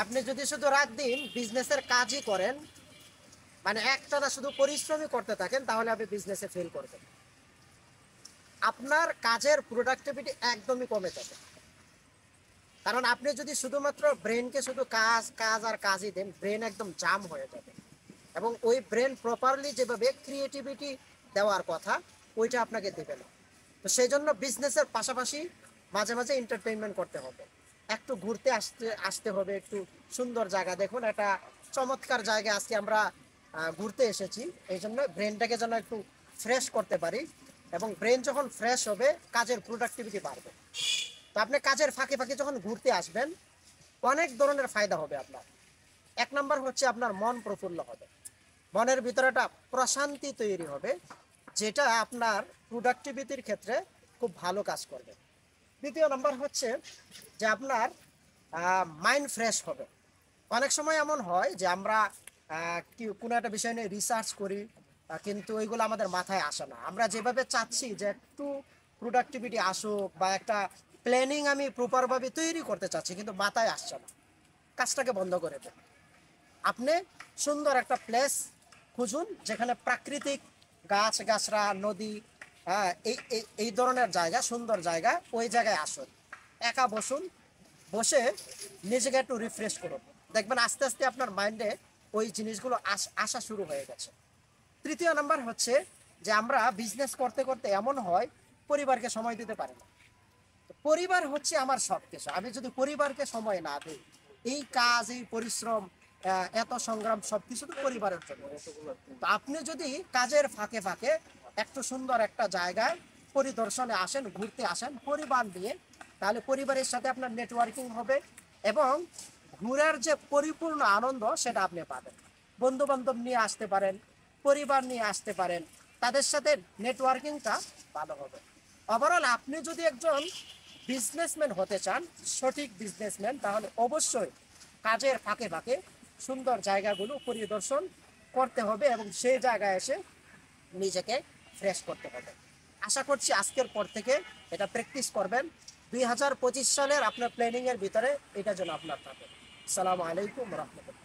আপনি যদি শুধু রাত দিন বিজনেসের কাজই করেন, মানে একটানা শুধু পরিশ্রমই করতে থাকেন, তাহলে আপনি বিজনেসে ফেল করবেন। আপনার কাজের প্রোডাক্টিভিটি একদমই কমে যাবে। কারণ আপনি যদি শুধুমাত্র ব্রেনকে শুধু কাজ কাজ আর কাজই দেন, ব্রেন একদম জাম হয়ে যাবে। এবং ওই ব্রেন প্রপারলি যেভাবে ক্রিয়েটিভিটি দেওয়ার কথা, ওইটা আপনাকে দেবে না। তো সেই জন্য বিজনেসের পাশাপাশি মাঝে মাঝে এন্টারটেইনমেন্ট করতে হবে। একটু ঘুরতে আসতে আসতে হবে, একটু সুন্দর জায়গা দেখুন, একটা চমৎকার জায়গায় আজকে আমরা ঘুরতে এসেছি। এই জন্য ব্রেনটাকে যেন একটু ফ্রেশ করতে পারি, এবং ব্রেন যখন ফ্রেশ হবে কাজের প্রোডাক্টিভিটি বাড়বে। তো আপনি কাজের ফাঁকে ফাঁকে যখন ঘুরতে আসবেন, অনেক ধরনের ফায়দা হবে আপনার। এক নম্বর হচ্ছে আপনার মন প্রফুল্ল হবে, মনের ভিতরে একটা প্রশান্তি তৈরি হবে, যেটা আপনার প্রোডাক্টিভিটির ক্ষেত্রে খুব ভালো কাজ করবে। দ্বিতীয় নম্বর হচ্ছে যে আপনার মাইন্ড ফ্রেশ হবে। অনেক সময় এমন হয় যে আমরা কি কোনো একটা বিষয় নিয়ে রিসার্চ করি, কিন্তু ওইগুলো আমাদের মাথায় আসে না। আমরা যেভাবে চাচ্ছি যে একটু প্রোডাক্টিভিটি আসুক বা একটা প্ল্যানিং আমি প্রপারভাবে তৈরি করতে চাচ্ছি, কিন্তু মাথায় আসছে না। কাজটাকে বন্ধ করে দেন। আপনি সুন্দর একটা প্লেস খুঁজুন, যেখানে প্রাকৃতিক গাছ গাছরা, নদী, হ্যাঁ, এই এই এই ধরনের জায়গা, সুন্দর জায়গা, ওই জায়গায় আসুন। একা বসুন, বসে নিজেকে একটু রিফ্রেশ করুন। দেখবেন আস্তে আস্তে আপনার মাইন্ডে ওই জিনিসগুলো আসা শুরু হয়ে গেছে। তৃতীয় নাম্বার হচ্ছে যে আমরা বিজনেস করতে করতে এমন হয় পরিবারকে সময় দিতে পারি না। পরিবার হচ্ছে আমার সব কিছু। আমি যদি পরিবারকে সময় না দিই, এই কাজ, এই পরিশ্রম, এত সংগ্রাম সবকিছু তো পরিবারের জন্য। তো আপনি যদি কাজের ফাঁকে ফাঁকে একটু সুন্দর একটা জায়গায় পরিদর্শনে আসেন, ঘুরতে আসেন পরিবার নিয়ে, তাহলে পরিবারের সাথে আপনার নেটওয়ার্কিং হবে, এবং ঘুরার যে পরিপূর্ণ আনন্দ সেটা আপনি পাবেন। বন্ধু বান্ধব নিয়ে আসতে পারেন, পরিবার নিয়ে আসতে পারেন, তাদের সাথে নেটওয়ার্কিংটা ভালো হবে। ওভারঅল আপনি যদি একজন বিজনেসম্যান হতে চান, সঠিক বিজনেসম্যান, তাহলে অবশ্যই কাজের ফাঁকে ফাঁকে সুন্দর জায়গাগুলো পরিদর্শন করতে হবে, এবং সেই জায়গায় এসে নিজেকে ফ্রেশ করতে হবে। আশা করছি আজকের পর থেকে এটা প্র্যাকটিস করবেন। 2025 সালের আপনার প্ল্যানিংয়ের ভিতরে এটা যেন আপনার থাকে। আসসালামু আলাইকুম রহমতুল্লাহ।